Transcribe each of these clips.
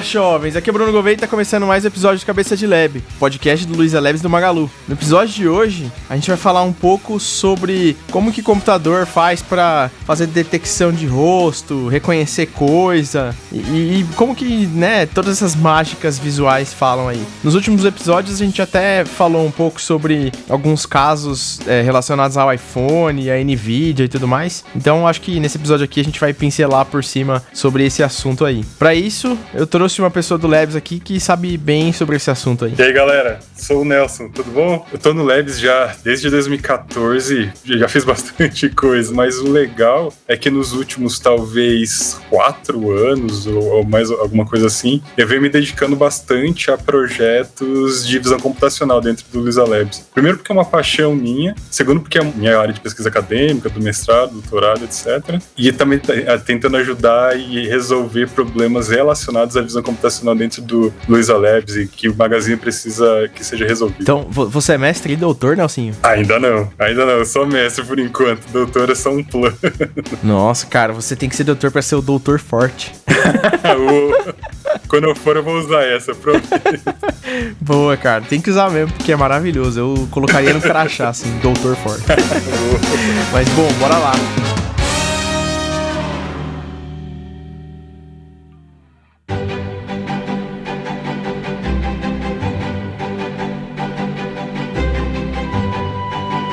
jovens, aqui é o Bruno Gouveia e tá começando mais um episódio de Cabeça de Lab, podcast do Luiza Labs do Magalu. No episódio de hoje, a gente vai falar um pouco sobre como que o computador faz pra fazer detecção de rosto, reconhecer coisa e como que, né, todas essas mágicas visuais falam aí. Nos últimos episódios a gente até falou um pouco sobre alguns casos relacionados ao iPhone, a Nvidia e tudo mais. Então acho que nesse episódio aqui a gente vai pincelar por cima sobre esse assunto aí. Pra isso, eu trouxe uma pessoa do Labs aqui que sabe bem sobre esse assunto aí. E aí, galera? Sou o Nelson, tudo bom? Eu tô no Labs já desde 2014, já fiz bastante coisa, mas o legal é que nos últimos, talvez, 4 anos, ou mais alguma coisa assim, eu venho me dedicando bastante a projetos de visão computacional dentro do Luiza Labs. Primeiro porque é uma paixão minha, segundo porque é a minha área de pesquisa acadêmica, do mestrado, doutorado, etc. E também tentando ajudar e resolver problemas relacionados à visão computacional dentro do Luiza Labs e que o Magazine precisa que seja resolvido. Então, você é mestre e doutor, Nelsinho? Ainda não. Eu sou mestre por enquanto. Doutor é só um plano. Nossa, cara, você tem que ser doutor pra ser o doutor forte. Quando eu for, eu vou usar essa, prometo. Boa, cara. Tem que usar mesmo, porque é maravilhoso. Eu colocaria no crachá, assim, doutor forte. Mas, bom, bora lá.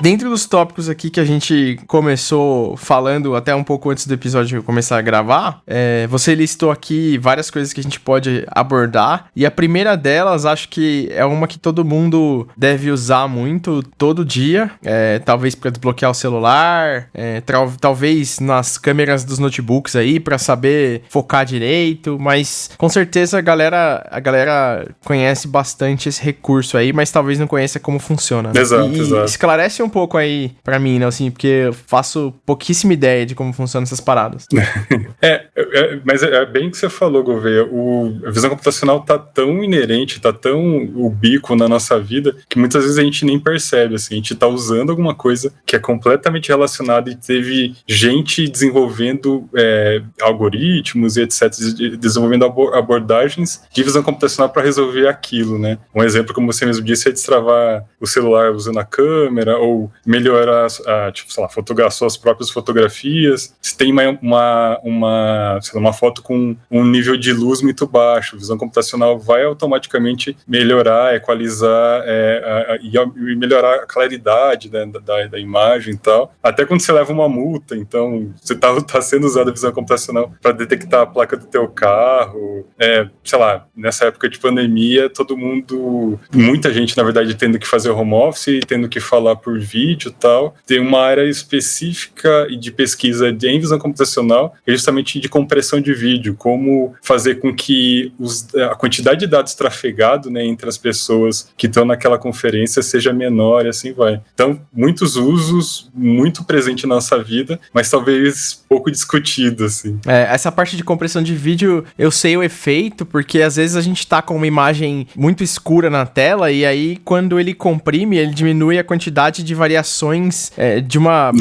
Dentro dos tópicos aqui que a gente começou falando até um pouco antes do episódio começar a gravar, você listou aqui várias coisas que a gente pode abordar, e a primeira delas acho que é uma que todo mundo deve usar muito todo dia, talvez para desbloquear o celular, talvez nas câmeras dos notebooks aí para saber focar direito, mas com certeza a galera conhece bastante esse recurso aí, mas talvez não conheça como funciona. Exato, e exato. Esclarece um pouco aí pra mim, né, assim, porque eu faço pouquíssima ideia de como funcionam essas paradas. Mas é bem o que você falou, Gouveia. A visão computacional tá tão inerente, tá tão ubíquo na nossa vida, que muitas vezes a gente nem percebe, assim, a gente tá usando alguma coisa que é completamente relacionada e teve gente desenvolvendo algoritmos e etc, desenvolvendo abordagens de visão computacional para resolver aquilo, né? Um exemplo, como você mesmo disse, é destravar o celular usando a câmera, ou melhorar, suas próprias fotografias. Se tem uma foto com um nível de luz muito baixo, a visão computacional vai automaticamente melhorar, equalizar e melhorar a claridade, né, da imagem e tal. Até quando você leva uma multa, então você tá sendo usada a visão computacional para detectar a placa do teu carro. Nessa época de pandemia, muita gente, na verdade, tendo que fazer home office, tendo que falar por vídeo e tal. Tem uma área específica de pesquisa em visão computacional, que é justamente de compressão de vídeo, como fazer com que a quantidade de dados trafegados, né, entre as pessoas que estão naquela conferência seja menor e assim vai. Então, muitos usos, muito presente na nossa vida, mas talvez pouco discutido, assim. Essa parte de compressão de vídeo, eu sei o efeito, porque às vezes a gente tá com uma imagem muito escura na tela, e aí quando ele comprime, ele diminui a quantidade de variações de uma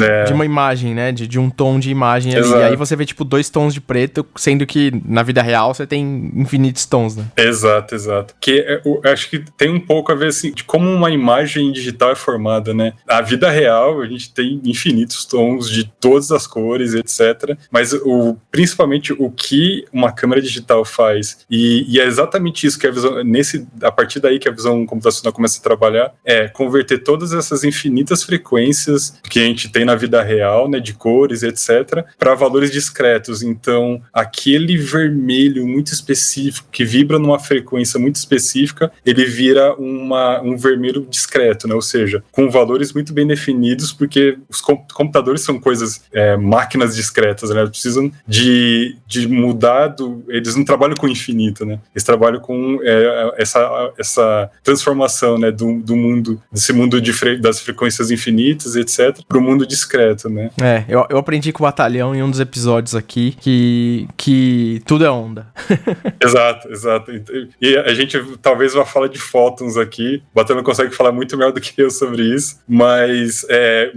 imagem, né? De um tom de imagem ali. E aí você vê, tipo, 2 tons de preto, sendo que na vida real você tem infinitos tons, né? Exato. Que eu acho que tem um pouco a ver, assim, de como uma imagem digital é formada, né? Na vida real, a gente tem infinitos tons de todas as cores, etc. Mas principalmente o que uma câmera digital faz, e é exatamente isso que a partir daí que a visão computacional começa a trabalhar, é converter todas essas infinitas frequências que a gente tem na vida real, né, de cores, etc., para valores discretos. Então, aquele vermelho muito específico, que vibra numa frequência muito específica, ele vira um vermelho discreto, né? Ou seja, com valores muito bem definidos, porque os computadores são máquinas discretas, né? Eles precisam de mudar eles não trabalham com o infinito, né? Eles trabalham com essa transformação, né, do mundo, desse mundo das frequências frequências infinitas, etc., para o mundo discreto, né? Eu aprendi com o Batalhão em um dos episódios aqui que tudo é onda. Exato. E a gente talvez vá falar de fótons aqui. O Batalhão consegue falar muito melhor do que eu sobre isso, mas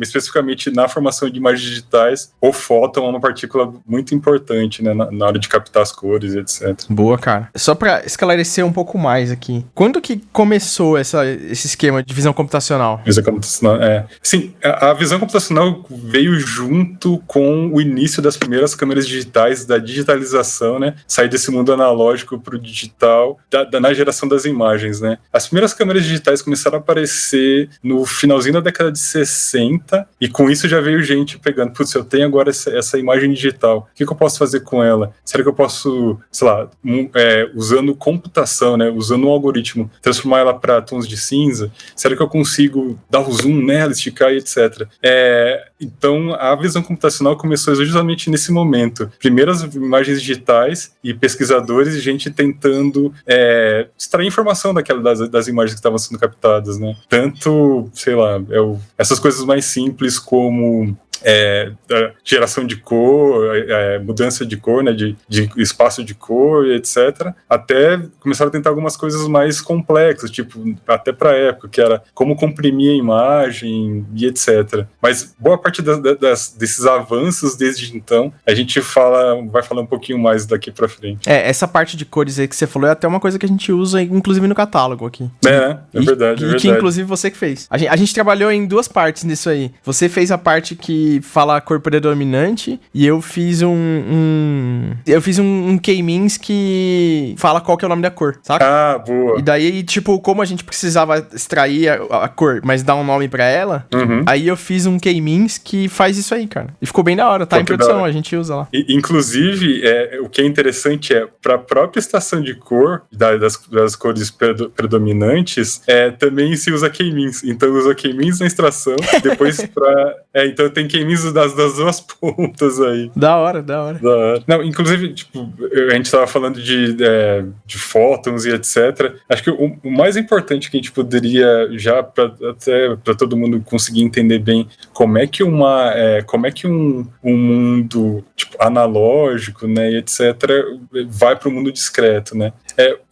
especificamente na formação de imagens digitais, o fóton é uma partícula muito importante, né, na hora de captar as cores, etc. Boa, cara. Só pra esclarecer um pouco mais aqui. Quando que começou esse esquema de visão computacional? Visão computacional, Sim, a visão computacional veio junto com o início das primeiras câmeras digitais, da digitalização, né? Sair desse mundo analógico para o digital, na geração das imagens, né? As primeiras câmeras digitais começaram a aparecer no finalzinho da década de 60, e com isso já veio gente pegando, putz, eu tenho agora essa imagem digital, o que eu posso fazer com ela? Será que eu posso, sei lá, usando computação, né? Usando um algoritmo, transformar ela para tons de cinza? Será que eu consigo dar o zoom nela, esticar e etc? Então, a visão computacional começou justamente nesse momento. Primeiras imagens digitais e pesquisadores e gente tentando extrair informação das imagens que estavam sendo captadas, né? Tanto, sei lá, essas coisas mais simples como geração de cor, mudança de cor, né, de espaço de cor, etc. Até começaram a tentar algumas coisas mais complexas, tipo, até para a época, que era como comprimir a imagem e etc. Mas boa parte desses avanços desde então, a gente vai falar um pouquinho mais daqui para frente. Essa parte de cores aí que você falou é até uma coisa que a gente usa, inclusive, no catálogo aqui. É verdade. Que, inclusive, você que fez. A gente trabalhou em duas partes nisso aí. Você fez a parte que fala a cor predominante e eu fiz um K-means que fala qual que é o nome da cor, saca? Ah, boa. E daí, tipo, como a gente precisava extrair a cor, mas dar um nome pra ela, aí eu fiz um K-means que faz isso aí, cara. E ficou bem da hora, tá em produção, a gente usa lá. Inclusive, o que é interessante pra própria estação de cor, das cores predominantes, também se usa K-means. Então usa K-means na extração, depois então tem K-means das duas pontas aí. Da hora. Não, inclusive, tipo, a gente tava falando de fótons e etc. Acho que o mais importante que a gente poderia, já até para todo mundo conseguir entender bem como é que um mundo tipo, analógico, né, e etc., vai para o mundo discreto, né?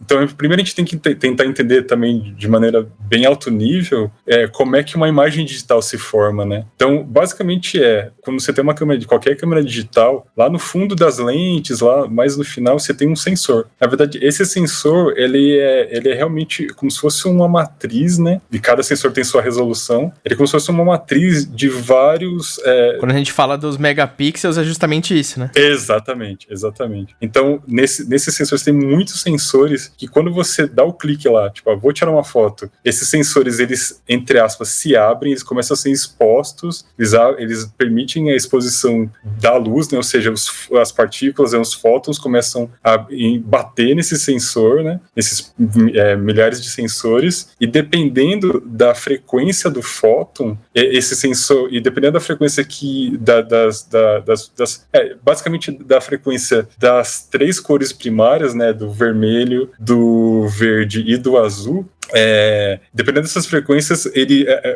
Então, primeiro a gente tem que tentar entender também de maneira bem alto nível como é que uma imagem digital se forma, né? Então, basicamente quando você tem qualquer câmera digital, lá no fundo das lentes, lá mais no final, você tem um sensor. Na verdade, esse sensor, ele é realmente como se fosse uma matriz, né? E cada sensor tem sua resolução. Ele é como se fosse uma matriz de vários... Quando a gente fala dos megapixels, é justamente isso, né? Exatamente. Então, nesses sensores, tem muitos sensores que quando você dá o clique lá, tipo, vou tirar uma foto, esses sensores, eles, entre aspas, se abrem, eles começam a ser expostos, eles permitem a exposição da luz, né? Ou seja, as partículas, os fótons começam a bater nesse sensor, né? Nesses milhares de sensores, e dependendo da frequência do fóton, esse sensor, e dependendo da frequência basicamente da frequência das três cores primárias, né? Do vermelho, do verde e do azul, dependendo dessas frequências,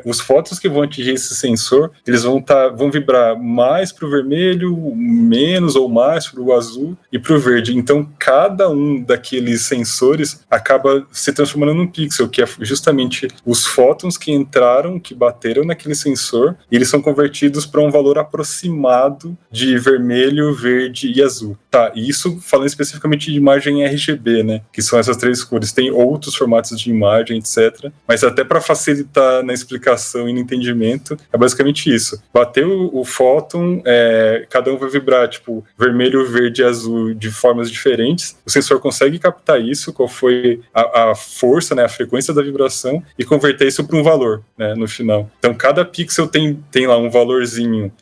os fótons que vão atingir esse sensor, eles vão vibrar mais para o vermelho, menos ou mais para o azul e para o verde. Então, cada um daqueles sensores acaba se transformando num pixel, que é justamente os fótons que entraram, que bateram naquele sensor, e eles são convertidos para um valor aproximado de vermelho, verde e azul. Tá, e isso falando especificamente de imagem RGB, né? Que são essas três cores. Tem outros formatos de imagem, etc. Mas até para facilitar na explicação e no entendimento, é basicamente isso. Bateu o fóton, cada um vai vibrar, tipo, vermelho, verde e azul de formas diferentes. O sensor consegue captar isso, qual foi a força, né, a frequência da vibração, e converter isso para um valor, né, no final. Então, cada pixel tem lá um valorzinho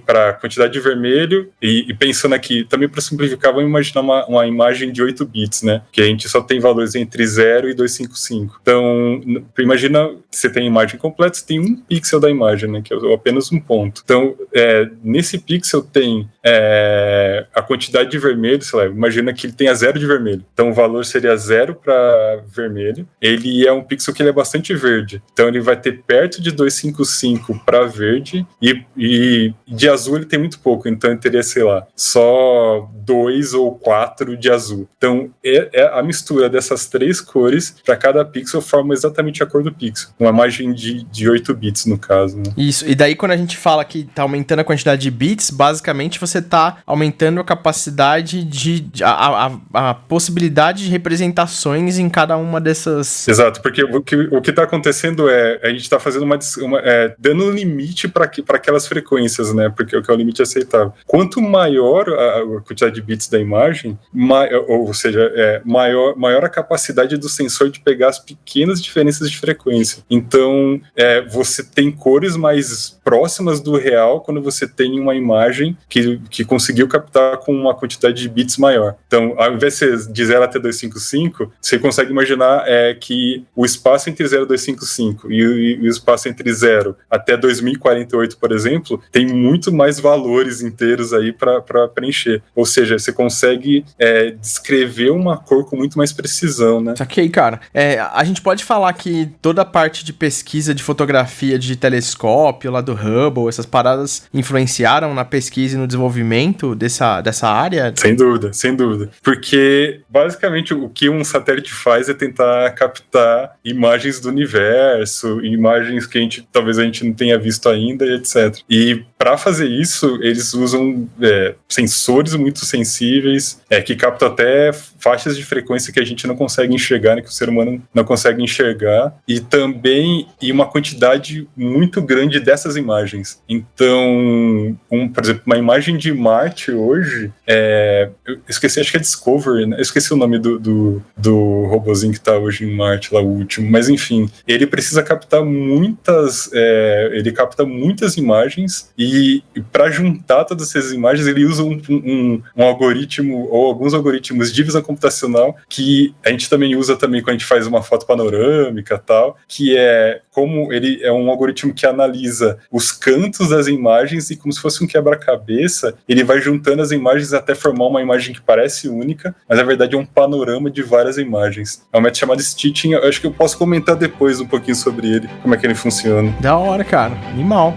para quantidade de vermelho, e pensando aqui, também para simplificar, vamos imaginar uma imagem de 8 bits, né, que a gente só tem valores entre 0 e 255. Então, imagina, você tem a imagem completa, você tem um pixel da imagem, né, que é apenas um ponto. Então, nesse pixel tem a quantidade de vermelho, sei lá, imagina que ele tenha 0 de vermelho. Então, o valor seria 0 para vermelho. Ele é um pixel que ele é bastante verde. Então, ele vai ter perto de 255 para verde e de azul ele tem muito pouco. Então, ele teria, sei lá, só 2 ou 4 de azul. Então, a mistura dessas 3 cores para cada pixel forma exatamente a cor do pixel. Uma imagem de 8 bits, no caso. Né? Isso. E daí, quando a gente fala que tá aumentando a quantidade de bits, basicamente você tá aumentando a capacidade a possibilidade de representações em cada uma dessas... Exato, porque o que tá acontecendo a gente tá fazendo dando um limite para aquelas frequências, né? Porque o que é o limite aceitável. Quanto maior a quantidade de bits da imagem, ou seja, maior a capacidade do sensor de pegar as pequenas diferenças de frequência. Então, você tem cores mais próximas do real quando você tem uma imagem que conseguiu captar com uma quantidade de bits maior. Então, ao invés de 0 até 255, você consegue imaginar que o espaço entre 0 e 255 e o espaço entre 0 até 2048, por exemplo, tem muito mais valores inteiros aí para preencher. Ou seja, você consegue descrever uma cor com muito mais precisão, né? Ok, cara. A gente pode falar que toda a parte de pesquisa de fotografia de telescópio lá do Hubble, essas paradas influenciaram na pesquisa e no desenvolvimento dessa área? Sem dúvida, sem dúvida. Porque, basicamente, o que um satélite faz é tentar captar imagens do universo, imagens que talvez a gente não tenha visto ainda, e etc. E, para fazer isso, eles usam sensores muito sensíveis, que captam até faixas de frequência que a gente não consegue enxergar, né, que o ser humano não consegue enxergar, e também uma quantidade muito grande dessas imagens. Então, por exemplo, uma imagem de Marte hoje, eu esqueci, acho que é Discovery, né? Eu esqueci o nome do robozinho que está hoje em Marte, lá o último, mas enfim, ele precisa captar ele capta muitas imagens e para juntar todas essas imagens ele usa um algoritmo ou alguns algoritmos de visão computacional que a gente também usa também quando a gente faz uma foto panorâmica e tal, que como ele é um algoritmo que analisa os cantos das imagens e como se fosse um quebra-cabeça, ele vai juntando as imagens até formar uma imagem que parece única, mas na verdade é um panorama de várias imagens. É um método chamado Stitching, eu acho que eu posso comentar depois um pouquinho sobre ele, como é que ele funciona. Da hora, cara. Animal.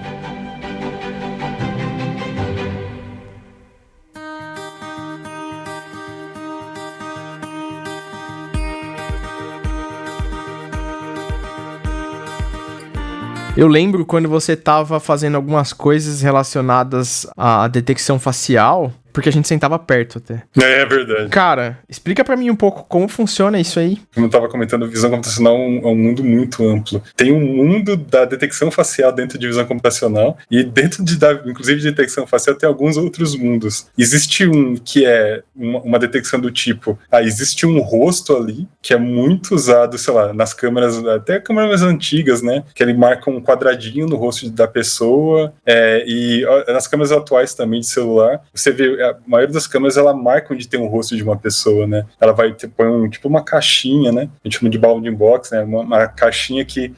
Eu lembro quando você tava fazendo algumas coisas relacionadas à detecção facial, porque a gente sentava perto até. É verdade. Cara, explica pra mim um pouco como funciona isso aí. Como eu tava comentando, visão computacional é um mundo muito amplo. Tem um mundo da detecção facial dentro de visão computacional e dentro inclusive de detecção facial tem alguns outros mundos. Existe um que é uma detecção do tipo, existe um rosto ali que é muito usado, sei lá, nas câmeras, até câmeras antigas, né? Que ele marca um quadradinho no rosto da pessoa e nas câmeras atuais também de celular, você vê a maioria das câmeras, ela marca onde tem o rosto de uma pessoa, né? Ela vai põe tipo uma caixinha, né? A gente chama de bounding box, né? Uma caixinha que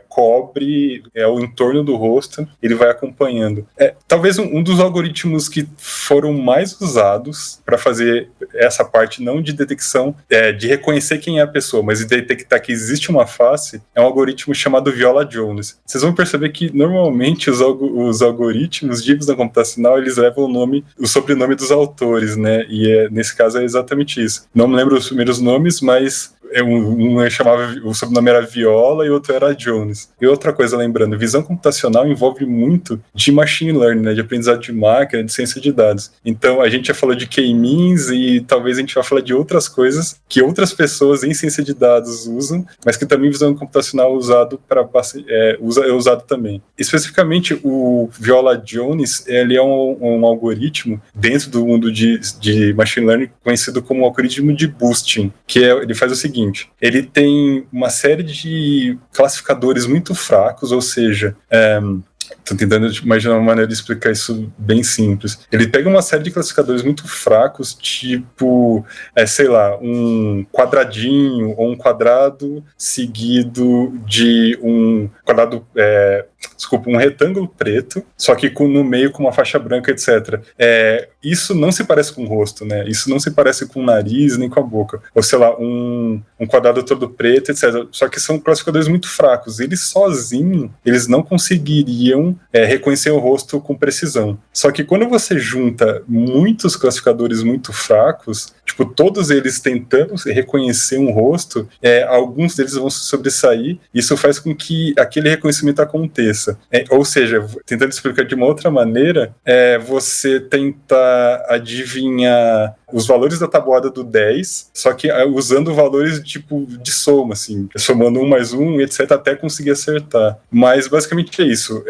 cobre o entorno do rosto, ele vai acompanhando. Talvez um dos algoritmos que foram mais usados para fazer essa parte não de detecção, de reconhecer quem é a pessoa, mas de detectar que existe uma face, é um algoritmo chamado Viola-Jones. Vocês vão perceber que normalmente os algoritmos de visão computacional, eles levam o sobrenome dos autores, né? E nesse caso é exatamente isso. Não me lembro os primeiros nomes, mas o sobrenome era Viola e o outro era Jones. E outra coisa, lembrando, visão computacional envolve muito de machine learning, né? De aprendizado de máquina, de ciência de dados. Então, a gente já falou de K-means e talvez a gente vá falar de outras coisas que outras pessoas em ciência de dados usam, mas que também visão computacional é usado também. Especificamente, o Viola-Jones, ele é um algoritmo dentro do mundo de machine learning conhecido como algoritmo de boosting, que ele faz o seguinte: ele tem uma série de classificadores muito fracos, ou seja, Tô tentando imaginar uma maneira de explicar isso bem simples. Ele pega uma série de classificadores muito fracos, tipo, sei lá, um quadradinho ou um quadrado seguido de um quadrado, um retângulo preto, só que no meio com uma faixa branca, etc. Isso não se parece com o rosto, né? Isso não se parece com o nariz nem com a boca. Ou, sei lá, um quadrado todo preto, etc. Só que são classificadores muito fracos. Eles sozinhos, eles não conseguiriam reconhecer o rosto com precisão. Só que quando você junta muitos classificadores muito fracos, tipo, todos eles tentando reconhecer um rosto, alguns deles vão se sobressair, isso faz com que aquele reconhecimento aconteça. Ou seja, tentando explicar de uma outra maneira, você tentar adivinhar os valores da tabuada do 10, só que usando valores tipo de soma, assim, somando 1 mais 1, etc, até conseguir acertar. Mas basicamente é isso.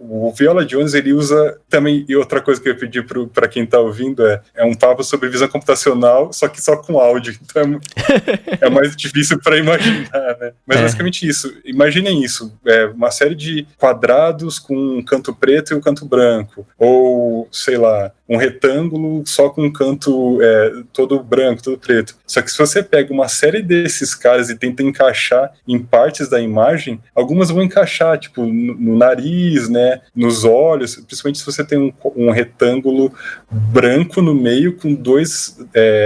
O Viola Jones, ele usa também, e outra coisa que eu pedi para quem tá ouvindo é um papo sobre visão computacional, só que só com áudio, então é mais difícil para imaginar, né? Mas basicamente isso. Imaginem isso, uma série de quadrados com um canto preto e um canto branco, ou, sei lá, um retângulo só com um canto todo branco, todo preto. Só que se você pega uma série desses caras e tenta encaixar em partes da imagem, algumas vão encaixar, tipo, no nariz, né, nos olhos, principalmente se você tem um retângulo branco no meio com dois,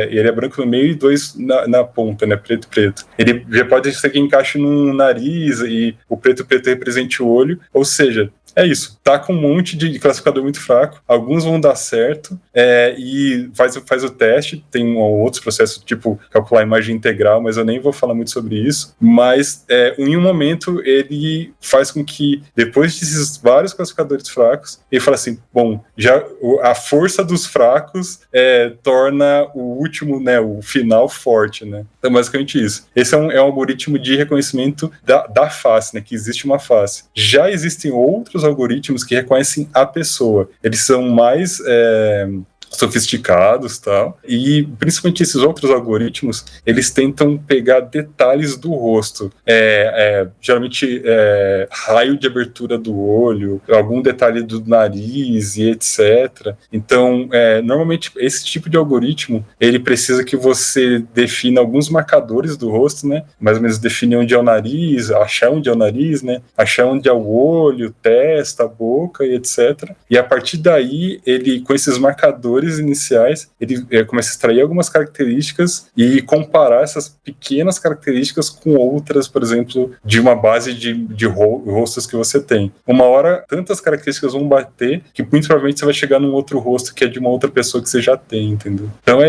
ele é branco no meio e dois na ponta, né, preto e preto. Ele já pode ser que encaixe no nariz e o preto represente o olho, ou seja, é isso, tá com um monte de classificador muito fraco, alguns vão dar certo, e faz o teste, tem outros processos, tipo calcular a imagem integral, mas eu nem vou falar muito sobre isso, mas em um momento ele faz com que, depois desses vários classificadores fracos, ele fala assim, bom, já a força dos fracos torna o último, né, o final forte, né? Então basicamente isso. Esse é um algoritmo de reconhecimento da face, né, que existe uma face. Já existem outros algoritmos que reconhecem a pessoa. Eles são mais sofisticados, tal, e principalmente esses outros algoritmos, eles tentam pegar detalhes do rosto, geralmente raio de abertura do olho, algum detalhe do nariz e etc. Então, normalmente esse tipo de algoritmo, ele precisa que você defina alguns marcadores do rosto, né, mais ou menos definir onde é o nariz, achar onde é o nariz, né, achar onde é o olho, testa, boca e etc. E a partir daí, ele, com esses marcadores iniciais, ele começa a extrair algumas características e comparar essas pequenas características com outras, por exemplo, de uma base de rostos que você tem. Uma hora, tantas características vão bater que muito provavelmente você vai chegar num outro rosto que é de uma outra pessoa que você já tem, entendeu? Então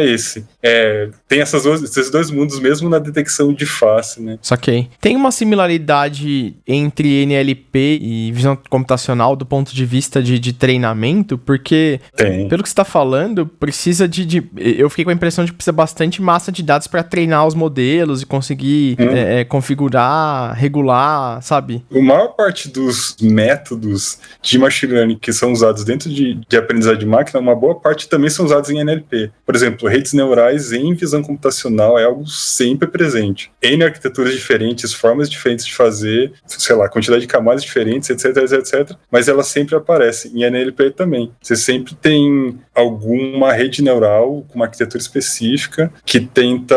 tem esses dois mundos mesmo na detecção de face, né? Saquei. Tem uma similaridade entre NLP e visão computacional do ponto de vista de treinamento, porque, pelo que você está falando, precisa eu fiquei com a impressão de que precisa bastante massa de dados para treinar os modelos e conseguir configurar, regular, sabe? A maior parte dos métodos de machine learning que são usados dentro de aprendizagem de máquina, uma boa parte também são usados em NLP. Por exemplo, redes neurais em visão computacional é algo sempre presente. N arquiteturas diferentes, formas diferentes de fazer, sei lá, quantidade de camadas diferentes, etc, etc, mas elas sempre aparecem. Em NLP também. Você sempre tem alguma rede neural com uma arquitetura específica que tenta,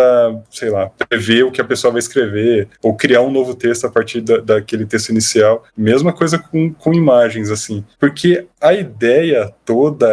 sei lá, prever o que a pessoa vai escrever ou criar um novo texto a partir daquele texto inicial. Mesma coisa com imagens, assim. Porque a ideia toda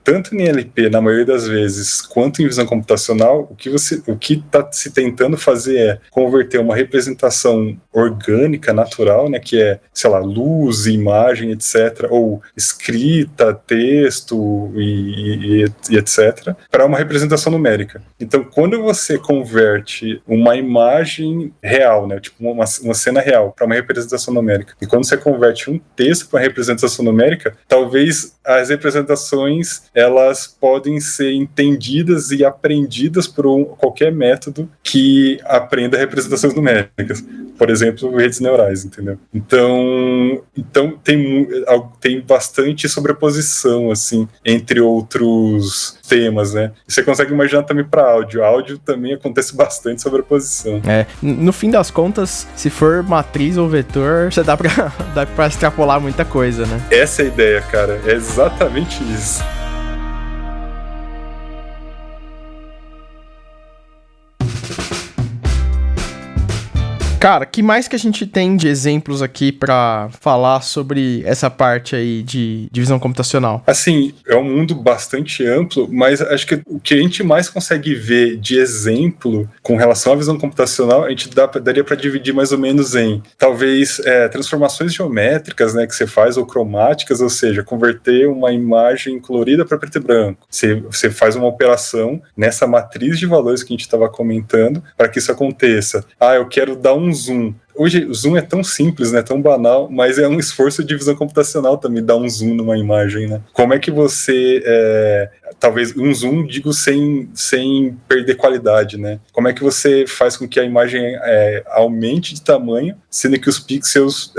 tanto em NLP, na maioria das vezes, quanto em visão computacional, o que está se tentando fazer é converter uma representação orgânica, natural, né, que é, sei lá, luz, imagem, etc., ou escrita, texto e etc., para uma representação numérica. Então, quando você converte uma imagem real, né, tipo uma cena real, para uma representação numérica, e quando você converte um texto para uma representação numérica, talvez as representações elas podem ser entendidas e aprendidas por qualquer método que aprenda representações numéricas. por exemplo, redes neurais, entendeu? Então tem bastante sobreposição, assim, entre outros temas, né? E você consegue imaginar também para áudio. Áudio também acontece bastante sobreposição. No fim das contas, se for matriz ou vetor, você dá pra extrapolar muita coisa, né? Essa é a ideia, cara. É exatamente isso. Cara, que mais que a gente tem de exemplos aqui pra falar sobre essa parte aí de visão computacional? Assim, é um mundo bastante amplo, mas acho que o que a gente mais consegue ver de exemplo com relação à visão computacional, a gente daria para dividir mais ou menos em, talvez, transformações geométricas, né, que você faz, ou cromáticas, ou seja, converter uma imagem colorida para preto e branco. Você faz uma operação nessa matriz de valores que a gente estava comentando para que isso aconteça. Eu quero dar um zoom. Hoje o zoom é tão simples, né, tão banal, mas é um esforço de visão computacional também dar um zoom numa imagem, né? Como é que você, talvez um zoom, digo, sem perder qualidade, né? Como é que você faz com que a imagem aumente de tamanho, sendo que os pixels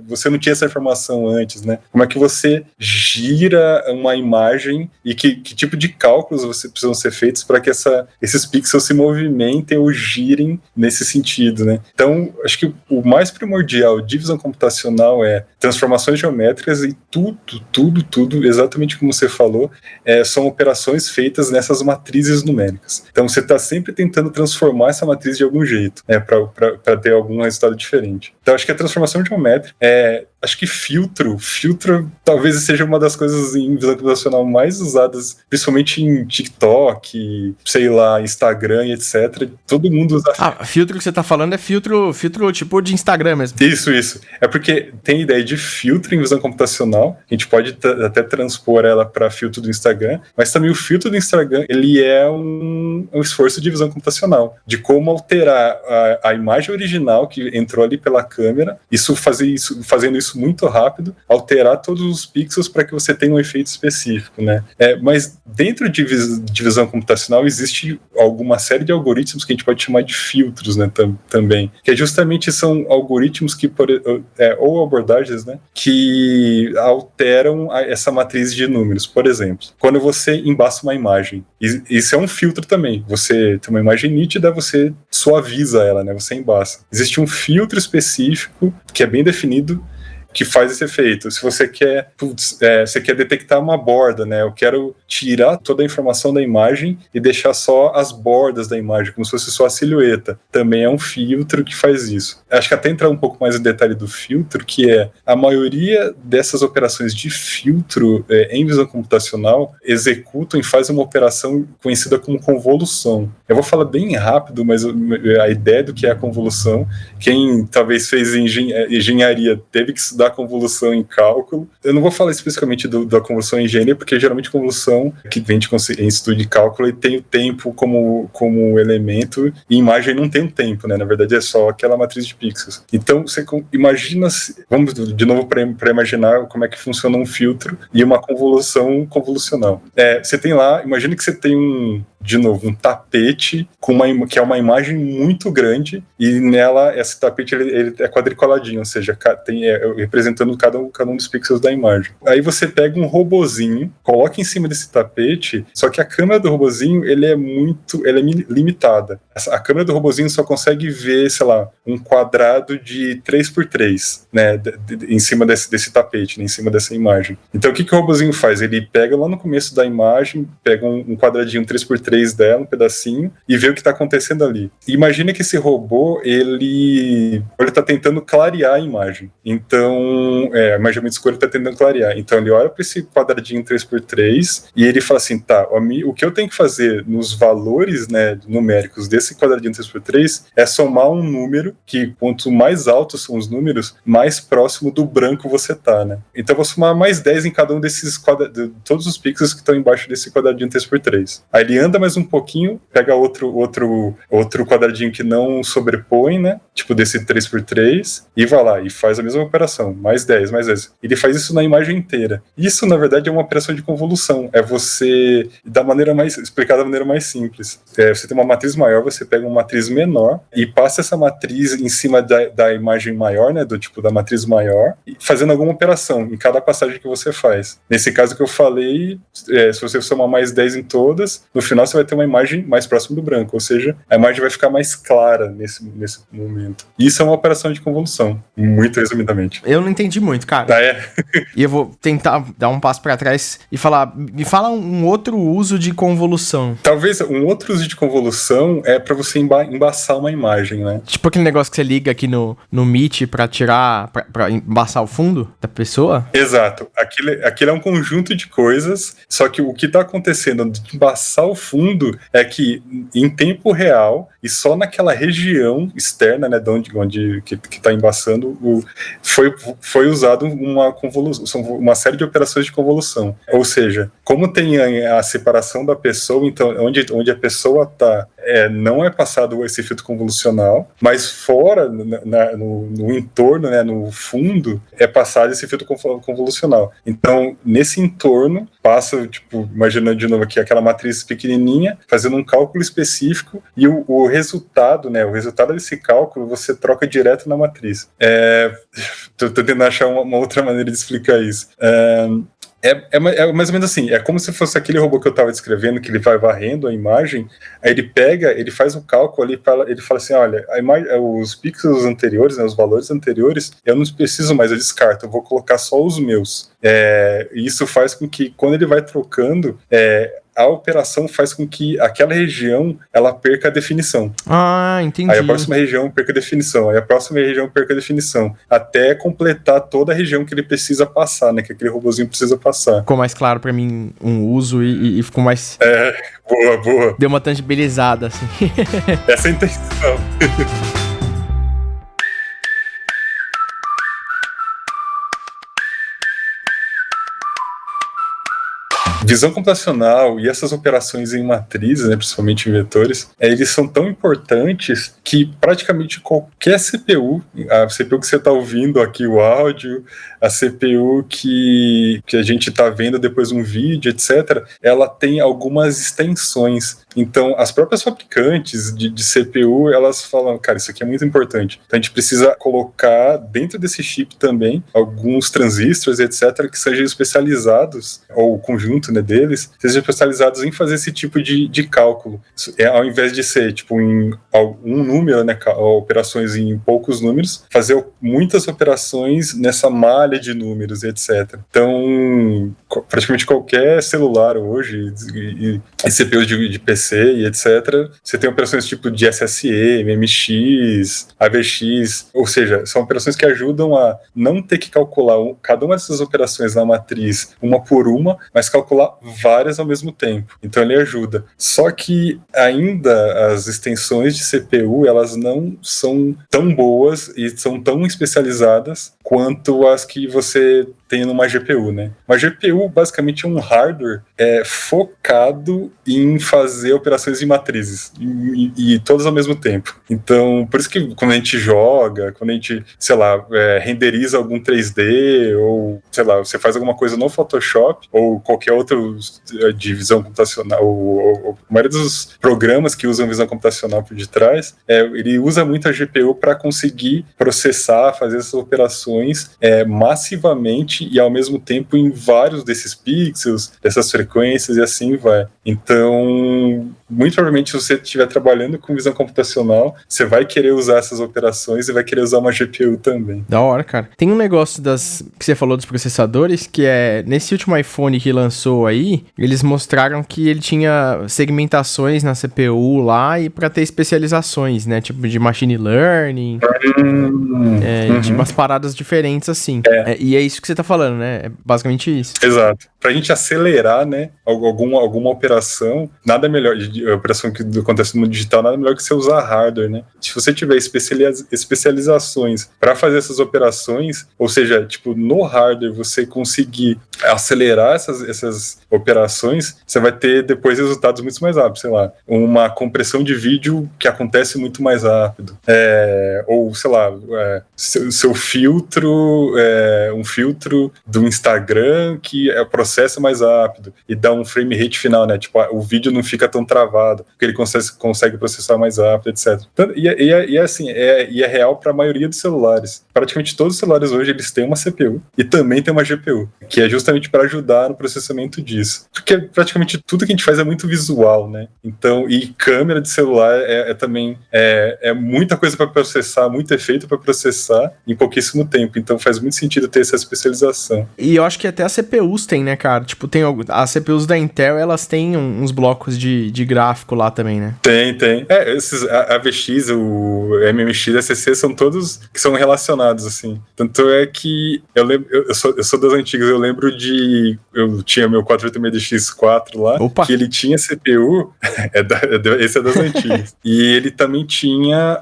você não tinha essa informação antes, né? Como é que você gira uma imagem e que tipo de cálculos precisam ser feitos para que esses pixels se movimentem ou girem nesse sentido, né? Então, acho que o mais primordial de visão computacional é transformações geométricas e tudo, exatamente como você falou, são operações feitas nessas matrizes numéricas. Então, você está sempre tentando transformar essa matriz de algum jeito, né, para ter algum resultado diferente. Então, acho que a transformação geométrica acho que filtro talvez seja uma das coisas em visão computacional mais usadas, principalmente em TikTok, sei lá, Instagram e etc. Todo mundo usa. Filtro que você tá falando é filtro tipo de Instagram mesmo. Isso. É porque tem ideia de filtro em visão computacional, a gente pode até transpor ela para filtro do Instagram, mas também o filtro do Instagram, ele é um esforço de visão computacional, de como alterar a imagem original que entrou ali pela câmera, fazendo isso muito rápido, alterar todos os pixels para que você tenha um efeito específico, né? Mas dentro de visão computacional existe alguma série de algoritmos que a gente pode chamar de filtros, né, também, que justamente são algoritmos ou abordagens, né, que alteram essa matriz de números. Por exemplo, quando você embaça uma imagem, isso é um filtro também. Você tem uma imagem nítida, você suaviza ela, né, você embaça. Existe um filtro específico que é bem definido que faz esse efeito. Se você quer, você quer detectar uma borda, né? Eu quero tirar toda a informação da imagem e deixar só as bordas da imagem, como se fosse só a silhueta. Também é um filtro que faz isso. Acho que até entrar um pouco mais no detalhe do filtro, que a maioria dessas operações de filtro em visão computacional executam e fazem uma operação conhecida como convolução. Eu vou falar bem rápido, mas a ideia do que é a convolução, quem talvez fez engenharia teve que estudar convolução em cálculo. Eu não vou falar especificamente da convolução em engenharia, porque geralmente convolução que vem em estudo de cálculo e tem o tempo como elemento, e imagem não tem um tempo, né? Na verdade é só aquela matriz de pixels. Então você imagina, vamos de novo para imaginar como é que funciona um filtro e uma convolução convolucional. Você tem lá, imagina que você tem um tapete que é uma imagem muito grande, e nela esse tapete ele é quadriculadinho, ou seja, representando cada um dos pixels da imagem. Aí você pega um robozinho, coloca em cima desse tapete, só que a câmera do robozinho ela é limitada. A câmera do robozinho só consegue ver, sei lá, um quadrado de 3x3, né, em cima desse tapete, né, em cima dessa imagem. Então o que o robozinho faz? Ele pega lá no começo da imagem, pega um quadradinho 3x3 dela, um pedacinho, e vê o que está acontecendo ali. E imagina que esse robô, ele está tentando clarear a imagem. Então, a imagem muito escura está tentando clarear. Então ele olha para esse quadradinho 3x3 e ele fala assim, tá, o que eu tenho que fazer nos valores, né, numéricos desse quadradinho 3x3 é somar um número que, quanto mais altos são os números, mais próximo do branco você tá, né? Então eu vou somar mais 10 em cada um desses todos os pixels que estão embaixo desse quadradinho 3x3. Aí ele anda mais um pouquinho, pega outro quadradinho que não sobrepõe, né? Tipo desse 3x3, e vai lá e faz a mesma operação, mais 10, mais 10. Ele faz isso na imagem inteira. Isso, na verdade, é uma operação de convolução. É você, explicar da maneira mais simples. Você tem uma matriz maior, você pega uma matriz menor e passa essa matriz em cima da imagem maior, né? Do tipo da matriz maior, fazendo alguma operação em cada passagem que você faz. Nesse caso que eu falei, se você somar mais 10 em todas, no final você vai ter uma imagem mais próxima do branco, ou seja, a imagem vai ficar mais clara nesse momento. Isso é uma operação de convolução, muito resumidamente. Eu não entendi muito, cara. E eu vou tentar dar um passo pra trás e me fala um outro uso de convolução. Talvez um outro uso de convolução é pra você embaçar uma imagem, né? Tipo aquele negócio que você liga aqui no Meet pra embaçar o fundo da pessoa? Exato. Aquilo é um conjunto de coisas, só que o que tá acontecendo de embaçar o fundo é que em tempo real e só naquela região externa, né, de onde que tá embaçando, foi usado uma convolução, uma série de operações de convolução. Ou seja, como tem a separação da pessoa, então onde a pessoa tá, não é passado esse filtro convolucional, mas fora, no entorno, né, no fundo, é passado esse filtro convolucional. Então, nesse entorno, passa, tipo, imaginando de novo aqui, aquela matriz pequenininha, fazendo um cálculo específico, e o resultado, né, o resultado desse cálculo, você troca direto na matriz. Tô tentando achar uma outra maneira de explicar isso. É mais ou menos assim, é como se fosse aquele robô que eu estava descrevendo, que ele vai varrendo a imagem, aí ele faz o cálculo ali, ele fala assim, olha, os pixels anteriores, né, os valores anteriores, eu não preciso mais, eu descarto, eu vou colocar só os meus. E isso faz com que, quando ele vai trocando, a operação faz com que aquela região, ela perca a definição. Ah, entendi. Aí a próxima região perca a definição, aí a próxima região perca a definição, até completar toda a região que ele precisa passar, né, que aquele robozinho precisa passar. Ficou mais claro pra mim um uso e ficou mais... Boa. Deu uma tangibilizada, assim. Essa é a intenção. Visão computacional e essas operações em matrizes, né, principalmente em vetores, eles são tão importantes que praticamente qualquer CPU, a CPU que você está ouvindo aqui o áudio, a CPU que a gente está vendo depois um vídeo, etc., ela tem algumas extensões. Então, as próprias fabricantes de CPU, elas falam, cara, isso aqui é muito importante. Então, a gente precisa colocar dentro desse chip também alguns transistores, etc., que sejam especializados, ou o conjunto, né, deles, sejam especializados em fazer esse tipo de cálculo. Ao invés de ser, tipo, em um número, né, operações em poucos números, fazer muitas operações nessa malha de números, etc. Então, praticamente qualquer celular hoje, e CPUs de PC e etc., você tem operações tipo de SSE, MMX, AVX, ou seja, são operações que ajudam a não ter que calcular cada uma dessas operações na matriz, uma por uma, mas calcular várias ao mesmo tempo. Então ele ajuda. Só que ainda as extensões de CPU, elas não são tão boas e são tão especializadas quanto as que você tem numa GPU, né? Uma GPU basicamente é um hardware focado em fazer operações de matrizes e todas ao mesmo tempo. Então, por isso que quando a gente joga, quando a gente, sei lá, renderiza algum 3D ou, sei lá, você faz alguma coisa no Photoshop ou qualquer outro de visão computacional, ou a maioria dos programas que usam visão computacional por detrás, ele usa muito a GPU para conseguir processar, fazer essas operações massivamente e ao mesmo tempo em vários desses pixels, dessas frequências e assim vai. Então, muito provavelmente se você estiver trabalhando com visão computacional, você vai querer usar essas operações e vai querer usar uma GPU também. Da hora, cara. Tem um negócio que você falou dos processadores, que nesse último iPhone que lançou aí, eles mostraram que ele tinha segmentações na CPU lá e para ter especializações, né? Tipo de machine learning, de umas paradas diferentes assim. E é isso que você tá falando, né? É basicamente isso. Exato. Pra gente acelerar, né, alguma operação operação, nada melhor, a operação que acontece no mundo digital, nada melhor que você usar hardware, né? Se você tiver especializações para fazer essas operações, ou seja, tipo, no hardware você conseguir acelerar essas operações, você vai ter depois resultados muito mais rápidos, sei lá, uma compressão de vídeo que acontece muito mais rápido, ou sei lá, seu filtro, um filtro do Instagram que processa mais rápido e dá um frame rate final, né? Tipo, o vídeo não fica tão travado, porque ele consegue processar mais rápido, etc. Então, é real para a maioria dos celulares. Praticamente todos os celulares hoje eles têm uma CPU e também tem uma GPU, que é justamente para ajudar no processamento disso. Porque praticamente tudo que a gente faz é muito visual, né? Então, e câmera de celular também muita coisa para processar, muito efeito para processar em pouquíssimo tempo. Então faz muito sentido ter essa especialização. E eu acho que até as CPUs tem, né, cara? Tipo, as CPUs da Intel, elas têm uns blocos de gráfico lá também, né? Tem. Esses AVX, o MMX, SCC são todos que são relacionados, assim. Tanto é que eu sou das antigas, eu lembro eu tinha meu 486DX4 lá, Opa. Que ele tinha CPU, esse é das antigas. E ele também tinha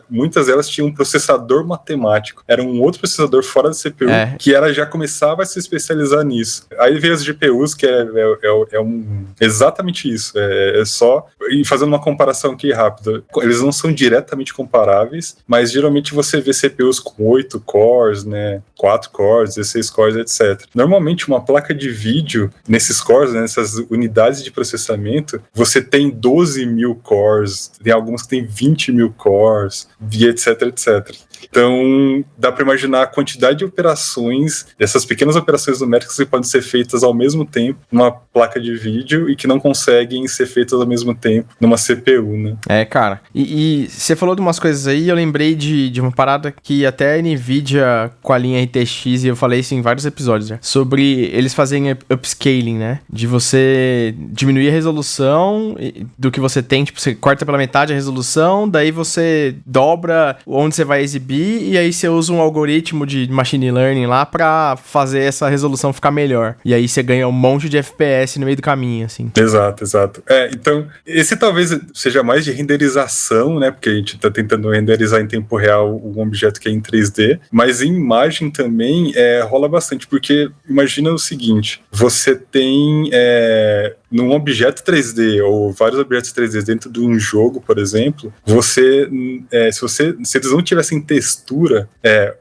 muitas delas tinham um processador matemático. Era um outro processador fora da CPU, que já começava a se especializar nisso. Aí veio as GPUs, que exatamente isso. Só... E fazendo uma comparação aqui rápida, eles não são diretamente comparáveis, mas geralmente você vê CPUs com 8 cores, né, 4 cores, 16 cores, etc. Normalmente uma placa de vídeo, nesses cores, né, nessas unidades de processamento, você tem 12 mil cores, tem algumas que tem 20 mil cores, e etc. Então, dá para imaginar a quantidade de operações, essas pequenas operações numéricas que podem ser feitas ao mesmo tempo numa placa de vídeo e que não conseguem ser feitas ao mesmo tempo numa CPU, né? Cara. E você falou de umas coisas aí, eu lembrei de uma parada que até a NVIDIA com a linha RTX, e eu falei isso em vários episódios, né? Sobre eles fazerem upscaling, né? De você diminuir a resolução do que você tem, tipo, você corta pela metade a resolução, daí você dobra onde você vai exibir, e aí você usa um algoritmo de machine learning lá pra fazer essa resolução ficar melhor. E aí você ganha um monte de FPS no meio do caminho, assim. Exato. Então, esse talvez seja mais de renderização, né? Porque a gente tá tentando renderizar em tempo real um objeto que é em 3D, mas em imagem também rola bastante, porque imagina o seguinte, você tem num objeto 3D ou vários objetos 3D dentro de um jogo, por exemplo, se eles não tivessem textura,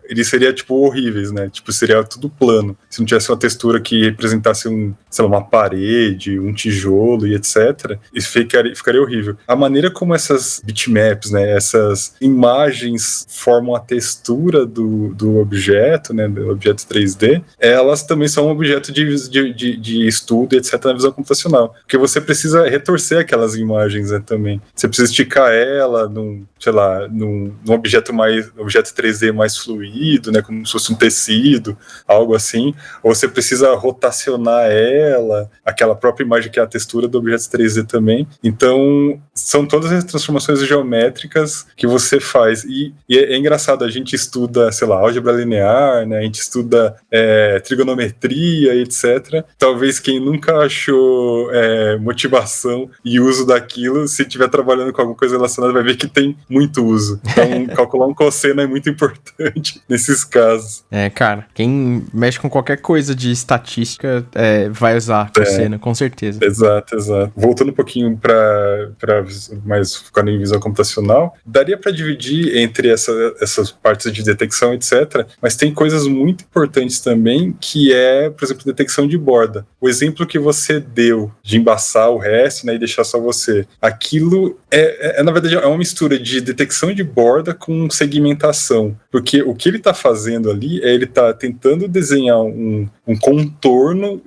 eles seriam tipo horríveis, né? Tipo, seria tudo plano. Se não tivesse uma textura que representasse uma parede, um tijolo e etc., isso ficaria horrível. A maneira como essas bitmaps, né, essas imagens formam a textura do objeto, né, do objeto 3D, elas também são um objeto de estudo, etc., na visão computacional. Porque você precisa retorcer aquelas imagens, né, também. Você precisa esticar ela num objeto 3D mais fluido, né, como se fosse um tecido, algo assim, ou você precisa rotacionar ela, aquela própria imagem que é a textura do objeto 3D também. Então, são todas as transformações geométricas que você faz. E é engraçado, a gente estuda, sei lá, álgebra linear, né, a gente estuda trigonometria, etc. Talvez quem nunca achou motivação e uso daquilo, se estiver trabalhando com alguma coisa relacionada, vai ver que tem muito uso. Então, calcular um cosseno é muito importante nesses casos. Cara, quem mexe com qualquer coisa de estatística vai usar cosseno, com certeza. Exato. Voltando um pouquinho para mais focando em visão computacional, daria para dividir entre essas partes de detecção, etc., mas tem coisas muito importantes também, que por exemplo, detecção de borda. O exemplo que você deu de embaçar o resto, né, e deixar só você, aquilo na verdade, é uma mistura de detecção de borda com segmentação, porque o que ele está fazendo ali ele está tentando desenhar um contorno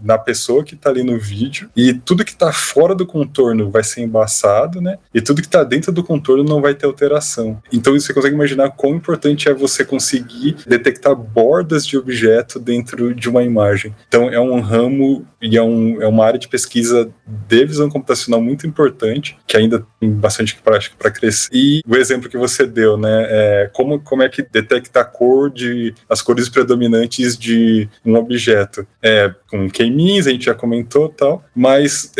na pessoa que está ali no vídeo, e tudo que está fora do contorno vai ser embaçado, né? E tudo que está dentro do contorno não vai ter alteração. Então você consegue imaginar quão importante é você conseguir detectar bordas de objeto dentro de uma imagem. Então é um ramo e é uma área área de pesquisa de visão computacional muito importante, que ainda tem bastante prática para crescer. E o exemplo que você deu, né, como é que detecta as cores predominantes de um objeto. Com K-means, a gente já comentou e tal, mas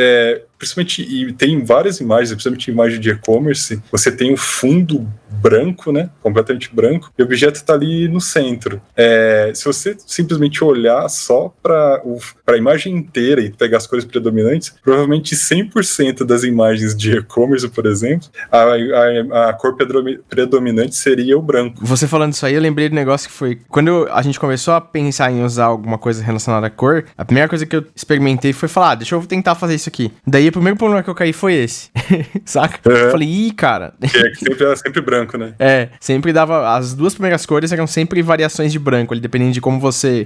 principalmente, e tem várias imagens, principalmente imagem de e-commerce, você tem o fundo branco, né, completamente branco, e o objeto está ali no centro. Se você simplesmente olhar só para a imagem inteira e pegar as cores predominantes, provavelmente 100% das imagens de e-commerce, por exemplo, a cor predominante seria o branco. Você falando isso aí, eu lembrei do negócio que foi... Quando a gente começou a pensar em usar alguma coisa relacionada à cor, a primeira coisa que eu experimentei foi falar, deixa eu tentar fazer isso aqui. Daí o primeiro problema que eu caí foi esse. Saca? Eu falei, ih, cara... Que era sempre branco, né? Sempre dava... As duas primeiras cores eram sempre variações de branco, ali, dependendo de como você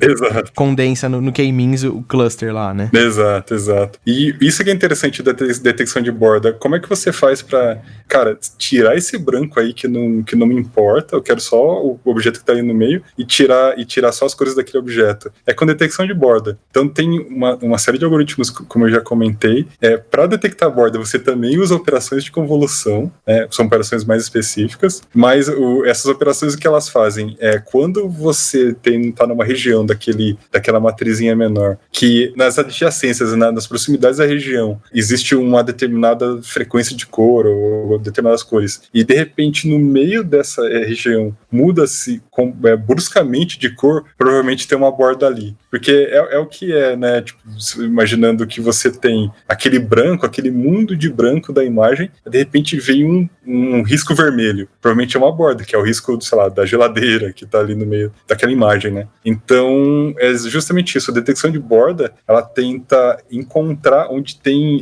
condensa no K-means o cluster lá, né? Exato. E isso que é interessante da detecção de borda. Como é que você faz pra, cara, tirar esse branco aí que não me importa, eu quero só o objeto que tá ali no meio e tirar só as cores daquele objeto? É com detecção de borda. Então tem uma série de algoritmos, como eu já comentei. Para detectar a borda, você também usa operações de convolução, né? São operações mais específicas, mas essas operações, o que elas fazem é quando você tá numa região daquela matrizinha menor, que nas adjacências, nas proximidades da região, existe uma determinada frequência de cor ou determinadas cores, e de repente no meio dessa região muda-se bruscamente de cor, provavelmente tem uma borda ali. Porque é o que né? Tipo, imaginando que você tem aquele branco, aquele mundo de branco da imagem, de repente vem um risco vermelho. Provavelmente é uma borda, que é o risco, sei lá, da geladeira que tá ali no meio daquela imagem, né? Então, é justamente isso. A detecção de borda, ela tenta encontrar onde tem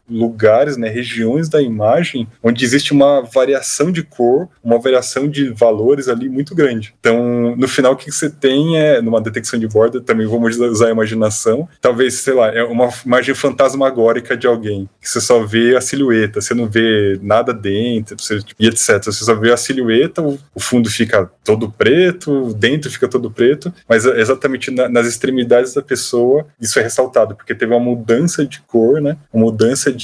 lugares, né, regiões da imagem onde existe uma variação de cor, uma variação de valores ali muito grande. Então, no final, o que você tem numa detecção de borda, também vamos usar a imaginação, talvez, sei lá, é uma imagem fantasmagórica de alguém, que você só vê a silhueta, você não vê nada dentro, e etc. Você só vê a silhueta, o fundo fica todo preto, dentro fica todo preto, mas exatamente nas extremidades da pessoa, isso é ressaltado, porque teve uma mudança de cor, né, uma mudança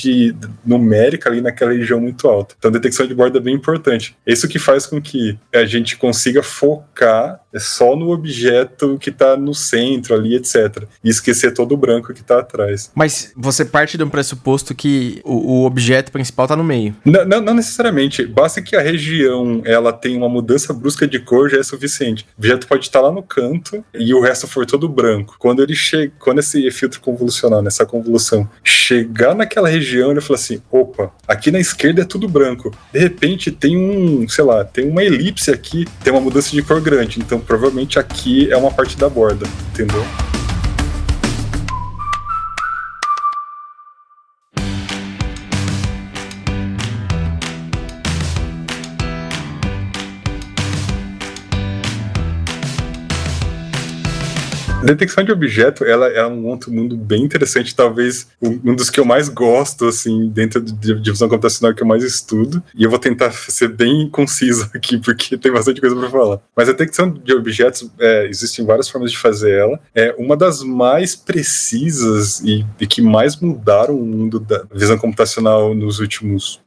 numérica ali naquela região muito alta. Então, a detecção de borda é bem importante. É isso que faz com que a gente consiga focar só no objeto que está no centro ali, etc. E esquecer todo o branco que está atrás. Mas você parte de um pressuposto que o objeto principal está no meio. Não necessariamente. Basta que a região ela tenha uma mudança brusca de cor, já é suficiente. O objeto pode estar lá no canto e o resto for todo branco. Quando esse filtro convolucional, nessa convolução, chegar naquela região, ele fala assim, opa, aqui na esquerda é tudo branco. De repente tem tem uma elipse aqui, tem uma mudança de cor grande. Então provavelmente aqui é uma parte da borda, entendeu? A detecção de objeto, ela é um outro mundo bem interessante, talvez um dos que eu mais gosto, assim, dentro de visão computacional que eu mais estudo, e eu vou tentar ser bem conciso aqui, porque tem bastante coisa para falar. Mas a detecção de objetos, existem várias formas de fazer ela. Uma das mais precisas e que mais mudaram o mundo da visão computacional nos últimos,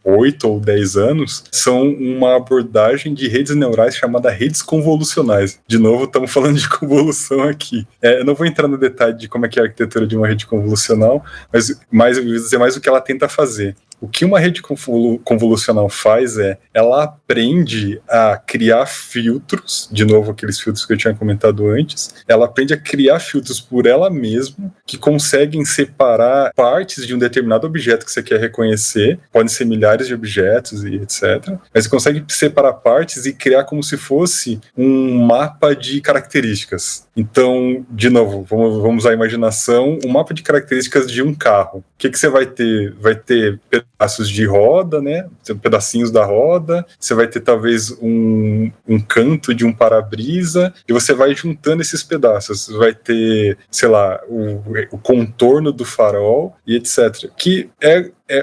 8 ou 10 anos, são uma abordagem de redes neurais chamada redes convolucionais. De novo, estamos falando de convolução aqui. Eu não vou entrar no detalhe de como é que é a arquitetura de uma rede convolucional, mas eu vou dizer mais o que ela tenta fazer. O que uma rede convolucional faz ela aprende a criar filtros, de novo aqueles filtros que eu tinha comentado antes, ela aprende a criar filtros por ela mesma, que conseguem separar partes de um determinado objeto que você quer reconhecer, podem ser milhares de objetos e etc, mas você consegue separar partes e criar como se fosse um mapa de características. Então, de novo, vamos usar a imaginação, um mapa de características de um carro. O que você vai ter? Vai ter pedaços de roda, né? Pedacinhos da roda, você vai ter talvez um canto de um para-brisa, e você vai juntando esses pedaços. Você vai ter, o contorno do farol e etc. Que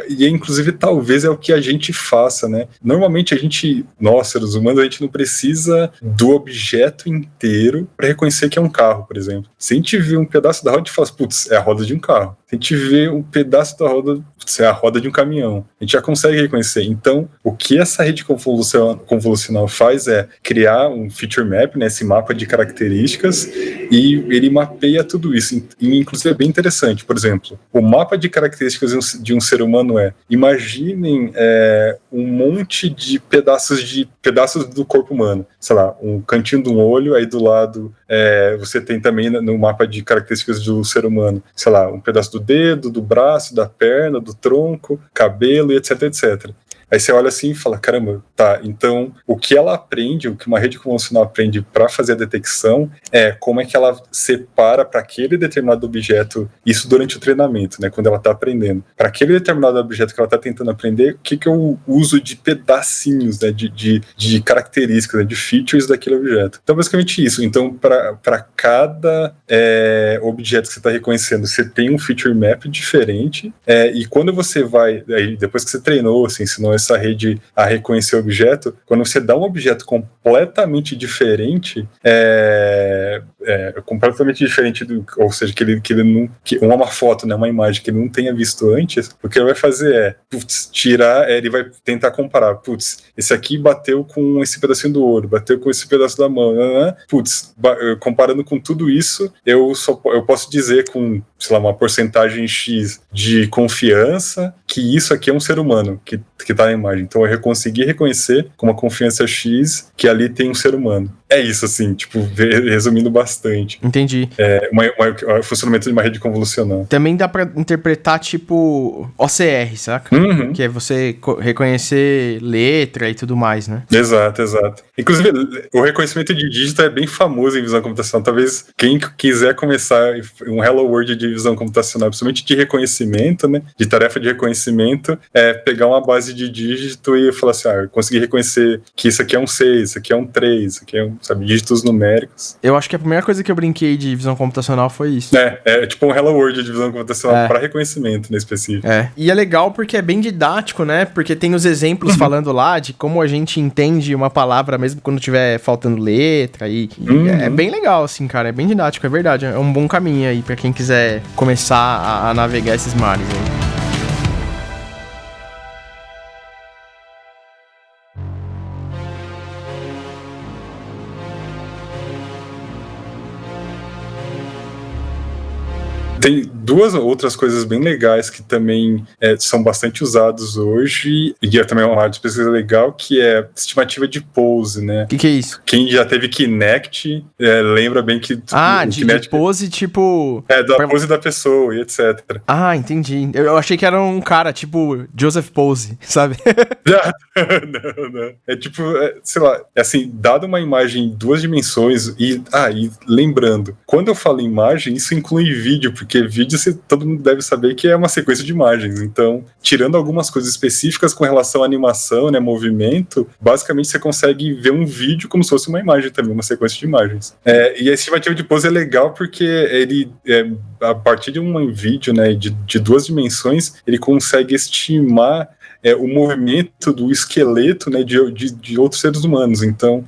e inclusive talvez é o que a gente faça, né? Normalmente nós, seres humanos, a gente não precisa do objeto inteiro para reconhecer que é um carro, por exemplo. Se a gente vê um pedaço da roda, a gente fala, putz, é a roda de um carro. Se a gente vê um pedaço da roda, a roda de um caminhão. A gente já consegue reconhecer. Então, o que essa rede convolucional faz é criar um feature map, né, esse mapa de características, e ele mapeia tudo isso. E, inclusive, é bem interessante. Por exemplo, o mapa de características de um ser humano imaginem um monte de pedaços do corpo humano. Sei lá, um cantinho de um olho, aí do lado você tem também no mapa de características do ser humano, sei lá, um pedaço do dedo, do braço, da perna, do tronco, cabelo, e etc, etc. Aí você olha assim e fala, caramba, tá, então o que ela aprende, o que uma rede convolucional aprende para fazer a detecção é como é que ela separa para aquele determinado objeto, isso durante o treinamento, né, quando ela está aprendendo, para aquele determinado objeto que ela está tentando aprender, o que eu uso de pedacinhos, né, de características, né, de features daquele objeto. Então, basicamente isso. Então, para cada objeto que você está reconhecendo, você tem um feature map diferente, e quando você vai, aí, depois que você treinou, você ensinou essa rede a reconhecer o objeto, quando você dá um objeto completamente diferente, ou seja, que ele não, uma foto, né, uma imagem que ele não tenha visto antes, o que ele vai fazer tirar, ele vai tentar comparar, esse aqui bateu com esse pedacinho do olho, bateu com esse pedaço da mão, comparando com tudo isso, eu posso dizer com, sei lá, uma porcentagem X de confiança que isso aqui é um ser humano que tá na imagem. Então eu consegui reconhecer com uma confiança X que ali tem um ser humano. É isso, assim, tipo, resumindo bastante. Entendi. O funcionamento de uma rede convolucional. Também dá pra interpretar, tipo, OCR, saca? Uhum. Que é você reconhecer letra e tudo mais, né? Exato. Inclusive, o reconhecimento de dígito é bem famoso em visão computacional. Talvez quem quiser começar um Hello World de visão computacional, principalmente de reconhecimento, né, de tarefa de reconhecimento, pegar uma base de dígito e falar assim, eu consegui reconhecer que isso aqui é um 6, isso aqui é um 3, isso aqui é dígitos numéricos. Eu acho que a primeira coisa que eu brinquei de visão computacional foi isso. É tipo um Hello World de visão computacional para reconhecimento, né, específico. E é legal porque é bem didático, né? Porque tem os exemplos falando lá de como a gente entende uma palavra mesmo quando tiver faltando letra e é bem legal, assim, cara. É bem didático, é verdade. É um bom caminho aí pra quem quiser começar a navegar esses mares aí. Tem duas outras coisas bem legais que também são bastante usados hoje, e também é uma área de pesquisa legal, que é estimativa de pose, né? O que é isso? Quem já teve Kinect lembra bem que... de pose, tipo... da pose da pessoa e etc. Ah, entendi. Eu achei que era um cara, tipo, Joseph Pose, sabe? Não. É tipo, sei lá, assim, dado uma imagem em 2 dimensões, e lembrando, quando eu falo imagem, isso inclui vídeo, porque vídeo todo mundo deve saber que é uma sequência de imagens. Então, tirando algumas coisas específicas com relação à animação, né, movimento, basicamente você consegue ver um vídeo como se fosse uma imagem também, uma sequência de imagens. E a estimativa de pose é legal porque ele, a partir de um vídeo, né, de 2 dimensões, ele consegue estimar o movimento do esqueleto, né, de outros seres humanos. Então,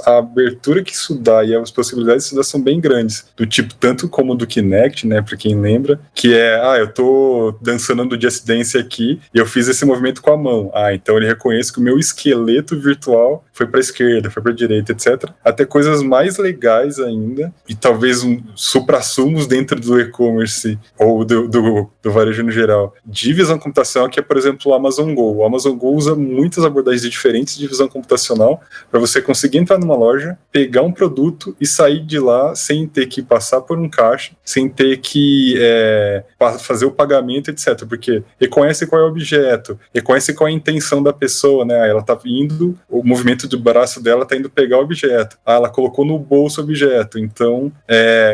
a abertura que isso dá e as possibilidades que isso dá são bem grandes. Do tipo, tanto como do Kinect, né, pra quem lembra, que eu tô dançando do Just Dance aqui e eu fiz esse movimento com a mão. Então ele reconhece que o meu esqueleto virtual foi pra esquerda, foi pra direita, etc. Até coisas mais legais ainda, e talvez suprassumos dentro do e-commerce ou do varejo no geral, de visão computacional, que é, por exemplo, o Amazon Go. O Amazon Go usa muitas abordagens diferentes de visão computacional para você conseguir entrar numa loja, pegar um produto e sair de lá sem ter que passar por um caixa, sem ter que fazer o pagamento, etc. Porque reconhece qual é o objeto, reconhece qual é a intenção da pessoa, né? Ela tá indo, o movimento do braço dela tá indo pegar o objeto. Ela colocou no bolso o objeto. Então,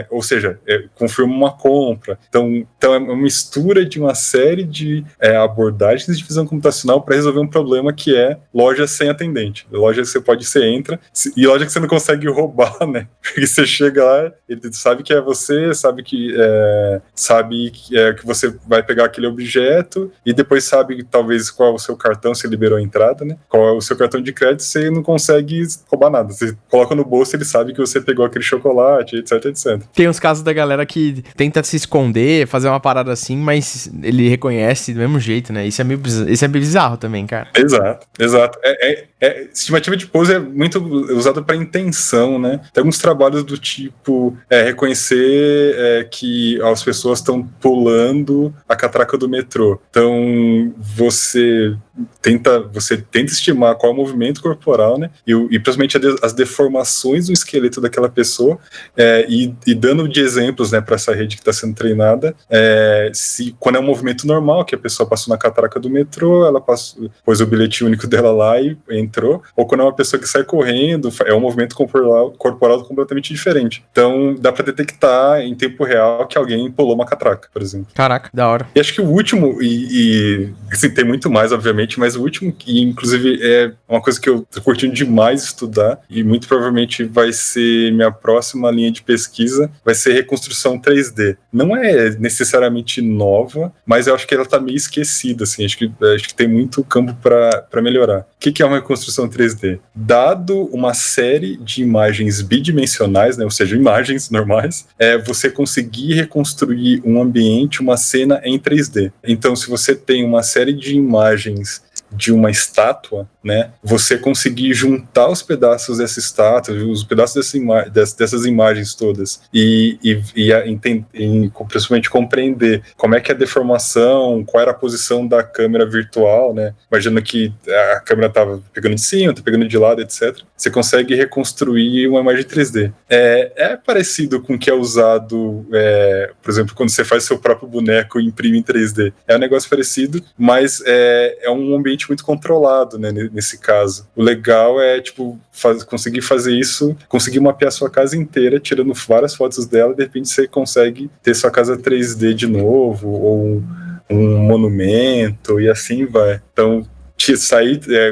ou seja, confirma uma compra. Então é uma mistura de uma série de abordagens imagens de visão computacional para resolver um problema que é loja sem atendente. Loja que você entra, e loja que você não consegue roubar, né? Porque você chega lá, ele sabe que é você, sabe que você vai pegar aquele objeto, e depois sabe, talvez, qual é o seu cartão, se liberou a entrada, né? Qual é o seu cartão de crédito, você não consegue roubar nada. Você coloca no bolso, ele sabe que você pegou aquele chocolate, etc, etc. Tem uns casos da galera que tenta se esconder, fazer uma parada assim, mas ele reconhece do mesmo jeito, né? Isso é meio bizarro também, cara. Exato. Estimativa de pose é muito usada para intenção, né? Tem alguns trabalhos do tipo reconhecer que as pessoas estão pulando a catraca do metrô. Então, você tenta estimar qual é o movimento corporal, né? E principalmente as deformações do esqueleto daquela pessoa, e dando de exemplos, né, para essa rede que está sendo treinada, quando é um movimento normal, que a pessoa passou na catraca do metrô, ela pôs o bilhete único dela lá e entrou, ou quando é uma pessoa que sai correndo, é um movimento corporal completamente diferente. Então, dá para detectar em tempo real que alguém pulou uma catraca, por exemplo. Caraca, da hora. E acho que o último, assim, tem muito mais, obviamente, mas o último, que inclusive é uma coisa que eu tô curtindo demais estudar, e muito provavelmente vai ser minha próxima linha de pesquisa, vai ser reconstrução 3D. Não é necessariamente nova, mas eu acho que ela tá meio esquecida, assim, acho que tem muito campo para melhorar. O que é uma reconstrução 3D? Dado uma série de imagens bidimensionais, né, ou seja, imagens normais, você conseguir reconstruir um ambiente, uma cena em 3D. Então, se você tem uma série de imagens de uma estátua, né, você conseguir juntar os pedaços dessa estátua, os pedaços dessas imagens todas, e principalmente compreender como é que é a deformação, qual era a posição da câmera virtual, né, imaginando que a câmera estava pegando de cima, tá pegando de lado, etc. Você consegue reconstruir uma imagem 3D. É parecido com o que é usado, por exemplo, quando você faz seu próprio boneco e imprime em 3D. É um negócio parecido, mas é um ambiente muito controlado, né, nesse caso. O legal é, tipo, conseguir fazer isso, conseguir mapear a sua casa inteira, tirando várias fotos dela, e de repente você consegue ter sua casa 3D de novo, ou um monumento, e assim vai. Então,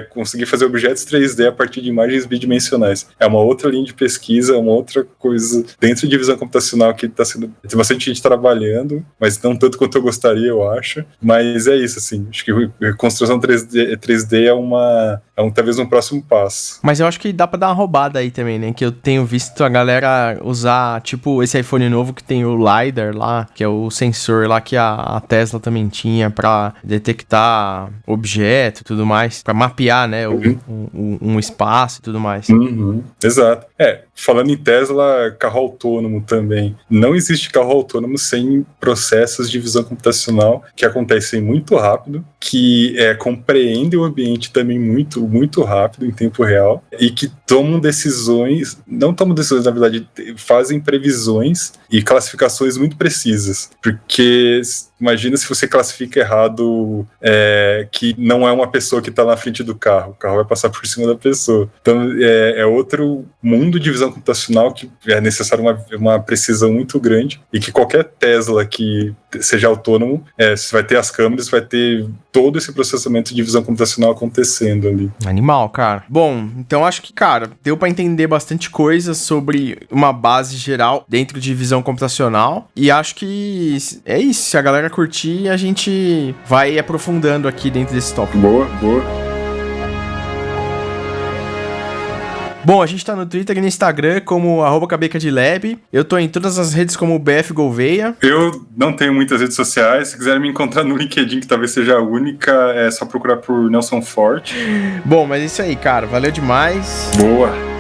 conseguir fazer objetos 3D a partir de imagens bidimensionais. É uma outra linha de pesquisa, uma outra coisa dentro de visão computacional que tem bastante gente trabalhando, mas não tanto quanto eu gostaria, eu acho. Mas é isso, assim. Acho que reconstrução 3D é talvez um próximo passo. Mas eu acho que dá pra dar uma roubada aí também, né? Que eu tenho visto a galera usar, tipo, esse iPhone novo que tem o LiDAR lá, que é o sensor lá que a Tesla também tinha pra detectar objeto e tudo mais, pra mapear, né, um espaço e tudo mais. Exato. Falando em Tesla, carro autônomo também. Não existe carro autônomo sem processos de visão computacional que acontecem muito rápido, que compreendem o ambiente também muito, muito rápido, em tempo real, e que não tomam decisões, na verdade, fazem previsões e classificações muito precisas. Porque imagina se você classifica errado que não é uma pessoa que está na frente do carro. O carro vai passar por cima da pessoa. Então, é outro mundo de visão computacional que é necessário uma precisão muito grande, e que qualquer Tesla que seja autônomo, você vai ter as câmeras, vai ter todo esse processamento de visão computacional acontecendo ali. Animal, cara. Bom, então acho que, cara, deu pra entender bastante coisa sobre uma base geral dentro de visão computacional, e acho que é isso. Se a galera curtir, a gente vai aprofundando aqui dentro desse tópico. Boa. Bom, a gente tá no Twitter e no Instagram como @cabecadlab. Eu tô em todas as redes como BF Gouveia. Eu não tenho muitas redes sociais. Se quiserem me encontrar no LinkedIn, que talvez seja a única, é só procurar por Nelson Forte. Bom, mas é isso aí, cara. Valeu demais. Boa.